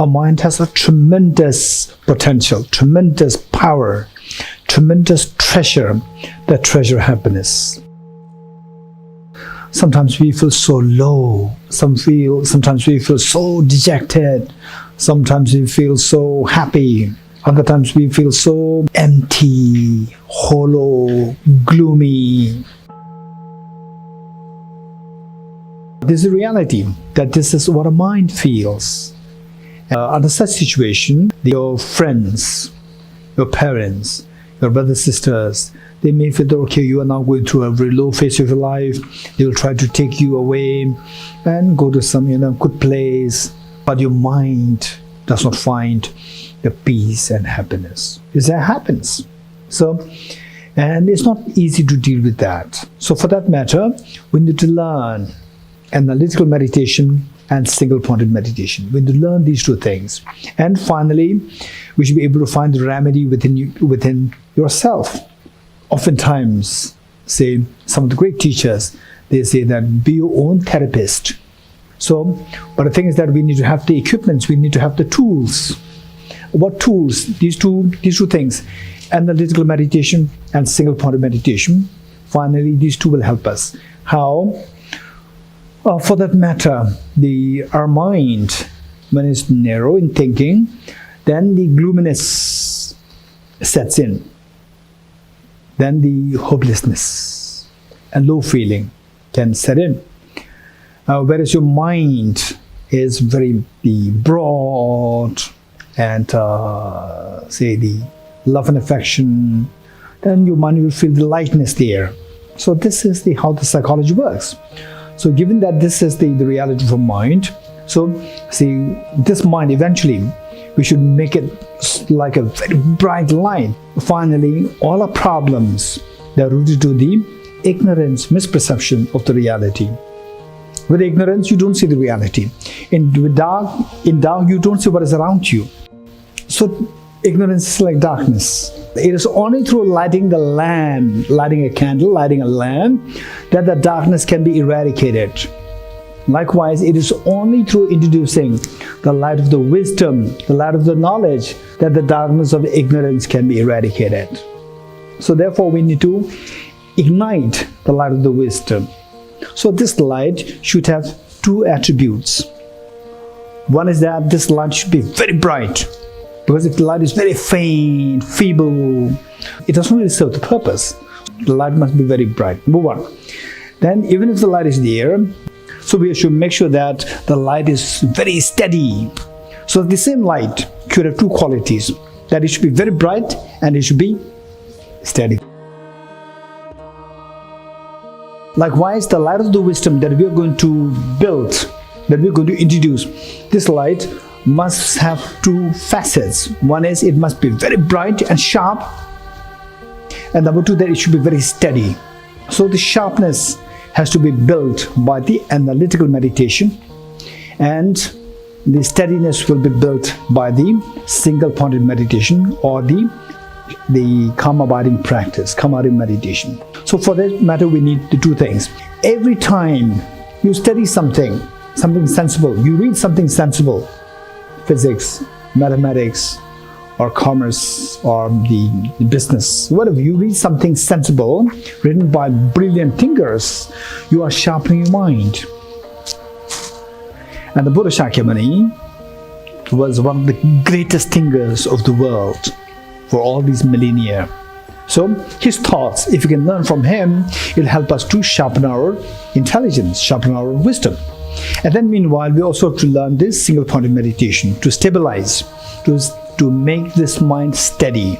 Our mind has a tremendous potential, tremendous power, tremendous treasure, that treasure happiness. Sometimes we feel so low, sometimes we feel so dejected, sometimes we feel so happy, other times we feel so empty, hollow, gloomy. This is the reality, that this is what a mind feels. Under such situation, your friends, your parents, your brothers, sisters, they may feel that, okay, you are now going through a very low phase of your life. They will try to take you away and go to some, good place. But your mind does not find the peace and happiness. Is that happens? And it's not easy to deal with that. So for that matter, we need to learn analytical meditation and single-pointed meditation. We need to learn these two things. And finally, we should be able to find the remedy within yourself. Oftentimes, say, some of the great teachers, they say that be your own therapist. But the thing is that we need to have the equipments, we need to have the tools. What tools? These two things, analytical meditation and single-pointed meditation. Finally, these two will help us. How? For that matter, our mind, when it's narrow in thinking, then the gloominess sets in. Then the hopelessness and low feeling can set in. Whereas your mind is very broad and say the love and affection, then your mind will feel the lightness there. So this is how the psychology works. So given that this is the reality of a mind, so see, this mind eventually, we should make it like a very bright light. Finally, all our problems, they are rooted to the ignorance, misperception of the reality. With ignorance, you don't see the reality. In dark, you don't see what is around you. So ignorance is like darkness. It is only through lighting a candle, lighting a lamp, that the darkness can be eradicated. Likewise, it is only through introducing the light of the wisdom, the light of the knowledge, that the darkness of ignorance can be eradicated. So therefore, we need to ignite the light of the wisdom. So this light should have two attributes. One is that this light should be very bright, because if the light is very faint, feeble, it doesn't really serve the purpose. The light must be very bright. Number one. Then even if the light is there, so we should make sure that the light is very steady. So the same light should have two qualities, that it should be very bright and it should be steady. Likewise, the light of the wisdom that we are going to build, that we are going to introduce, this light must have two facets. One is it must be very bright and sharp, and number two, that it should be very steady. So the sharpness has to be built by the analytical meditation, and the steadiness will be built by the single-pointed meditation or the calm abiding practice, calm abiding meditation. So for that matter, we need the two things. Every time you study something sensible, you read something sensible, physics, mathematics, or commerce, or the business, whatever, you read something sensible written by brilliant thinkers, you are sharpening your mind. And the Buddha Shakyamuni was one of the greatest thinkers of the world for all these millennia. So his thoughts, if you can learn from him, it'll help us to sharpen our intelligence, sharpen our wisdom. And then meanwhile, we also have to learn this single-pointed meditation to stabilize, to make this mind steady.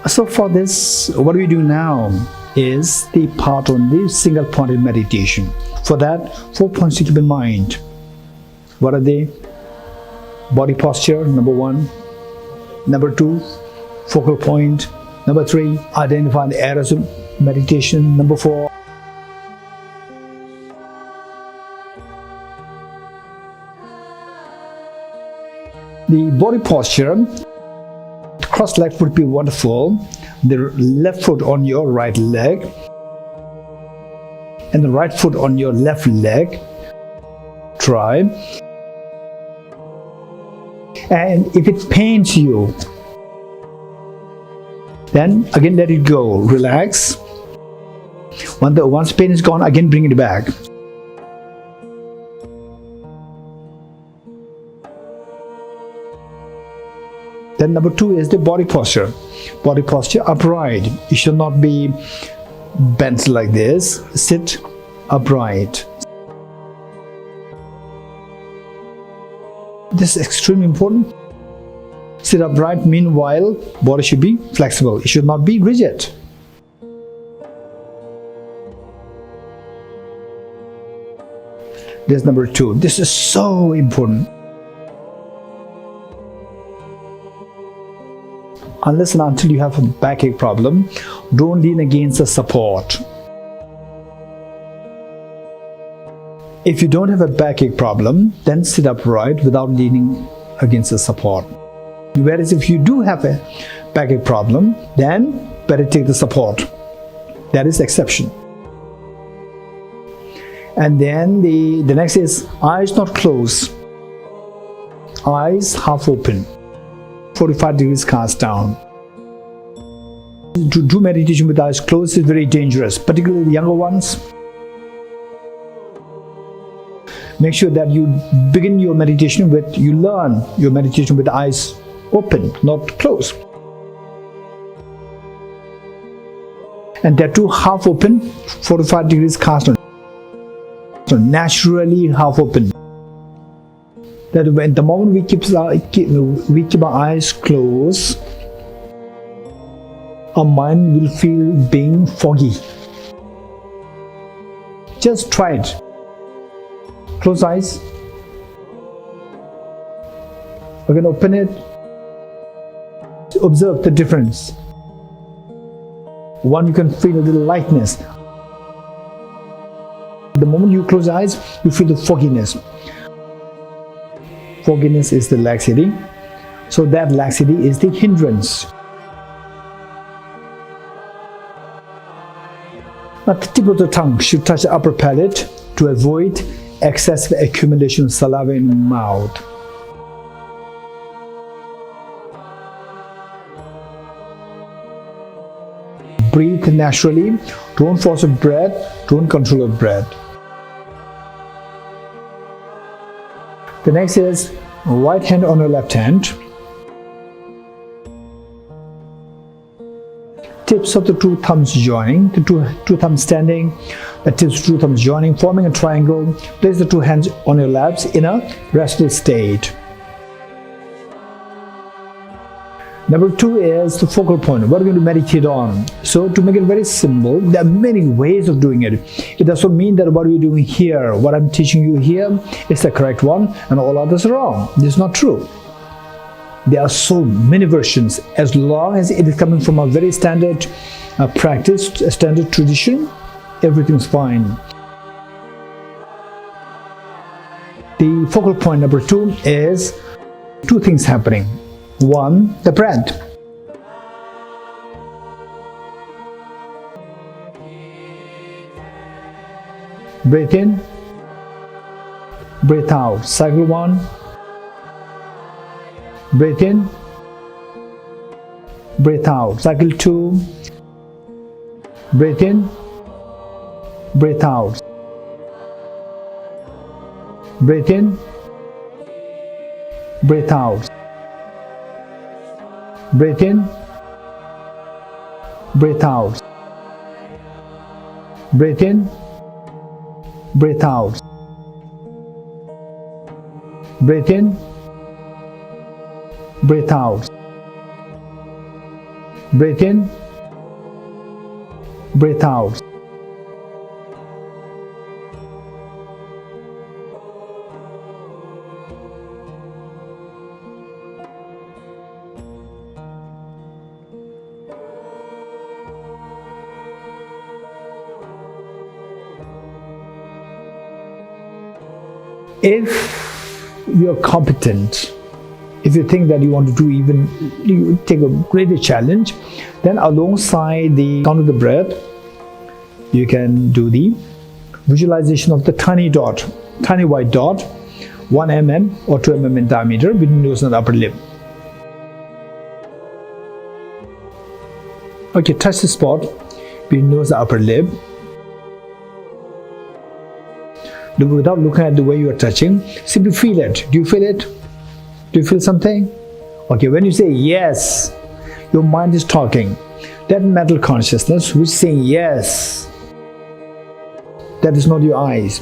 So for this, what we do now is the part on the single-pointed meditation. For that, 4 points to keep in mind. What are they? Body posture, number 1. Number 2, focal point. Number 3, identify the areas of meditation. Number 4, the body posture. Cross leg would be wonderful. The left foot on your right leg and the right foot on your left leg. Try. And if it pains you, then again let it go. Relax. Once pain is gone, again bring it back. Then number 2 is the body posture. Body posture upright. You should not be bent like this. Sit upright. This is extremely important. Sit upright. Meanwhile, body should be flexible. It should not be rigid. This is number 2. This is so important. Unless and until you have a backache problem, don't lean against the support. If you don't have a backache problem, then sit upright without leaning against the support. Whereas if you do have a backache problem, then better take the support. That is the exception. And then the next is eyes not closed, eyes half open. 45 degrees cast down. To do meditation with eyes closed is very dangerous, particularly the younger ones. Make sure that you begin your meditation with, you learn your meditation with eyes open, not closed. And that too half open, 45 degrees cast down. So naturally half open. That when the moment we keep our eyes closed, our mind will feel being foggy. Just try it. Close eyes. Again, open it. Observe the difference. One, you can feel a little lightness. The moment you close eyes, you feel the fogginess. Fogginess is the laxity. So that laxity is the hindrance. Now the tip of the tongue should touch the upper palate to avoid excessive accumulation of saliva in the mouth. Breathe naturally. Don't force a breath. Don't control your breath. The next is right hand on your left hand. Tips of the two thumbs joining, the two thumbs standing, the tips of the two thumbs joining, forming a triangle. Place the two hands on your laps in a restful state. Number 2 is the focal point. What are we going to meditate on? So to make it very simple, there are many ways of doing it. It doesn't mean that what we're doing here, what I'm teaching you here is the correct one and all others are wrong. This is not true. There are so many versions. As long as it is coming from a very standard practice, a standard tradition, everything's fine. The focal point number 2 is two things happening. 1, the breath. Breathe in, breathe out. Cycle 1. Breathe in, breathe out. Cycle 2. Breathe in, breathe out. Breathe in, breathe out. Breathe in, breathe out. Breathe in, breathe out. Breathe in, breathe out. Breathe in, breathe out. If you're competent, if you think that you want to do you take a greater challenge, then alongside the count of the breath, you can do the visualization of the tiny dot, tiny white dot, 1 mm or 2 mm in diameter between nose and upper lip. Okay, touch the spot between nose and upper lip. Without looking at the way you are touching, simply feel it. Do you feel it? Do you feel something? Okay, when you say yes, your mind is talking. That mental consciousness which is saying yes, that is not your eyes.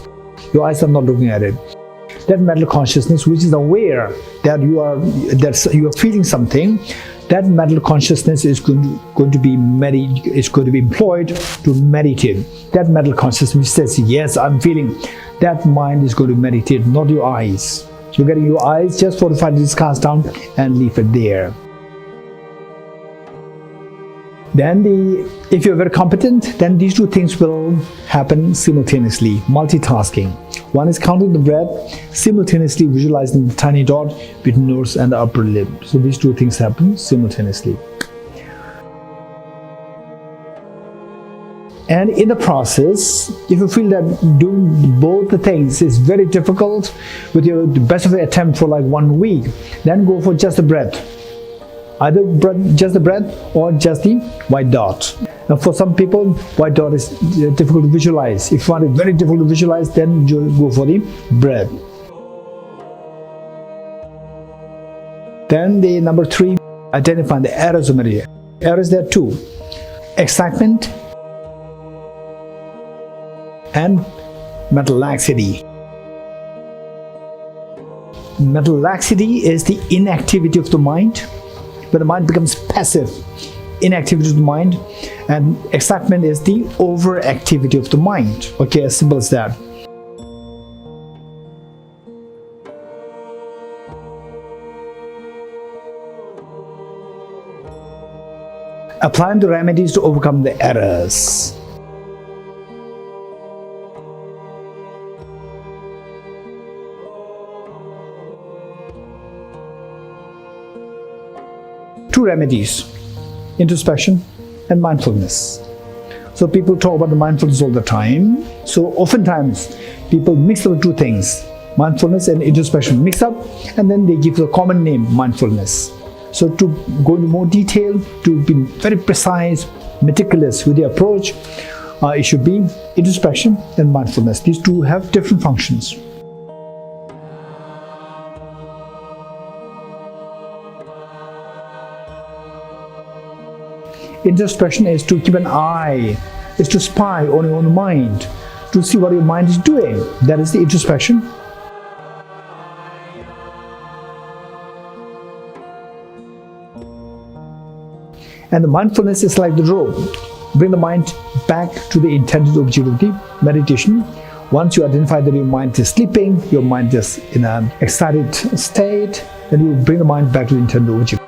Your eyes are not looking at it. That mental consciousness which is aware that you are feeling something, that mental consciousness is going to be employed to meditate. That mental consciousness which says yes, I'm feeling, that mind is going to meditate, not your eyes. So getting your eyes just 45 degrees cast down and leave it there. Then if you're very competent, then these two things will happen simultaneously, multitasking. One is counting the breath, simultaneously visualizing the tiny dot between nose and the upper lip. So these two things happen simultaneously. And in the process, if you feel that doing both the things is very difficult, with the best of your attempt for like 1 week, then go for just the breath. Either just the breath or just the white dot. Now for some people, white dot is difficult to visualize. If you find it very difficult to visualize, then you go for the breath. Then the number 3, identify the errors of meditation. Errors there are 2. Excitement and mental laxity. Mental laxity is the inactivity of the mind, when the mind becomes passive, inactivity of the mind, and excitement is the overactivity of the mind. Okay, as simple as that. Applying the remedies to overcome the errors. Two remedies, introspection and mindfulness. So people talk about the mindfulness all the time. So oftentimes people mix up the two things, mindfulness and introspection mix up, and then they give the common name, mindfulness. So to go into more detail, to be very precise, meticulous with the approach, it should be introspection and mindfulness. These two have different functions. Introspection is to keep an eye, is to spy on your own mind, to see what your mind is doing. That is the introspection. And the mindfulness is like the rope. Bring the mind back to the intended object of the meditation. Once you identify that your mind is sleeping, your mind is in an excited state, then you bring the mind back to the intended object.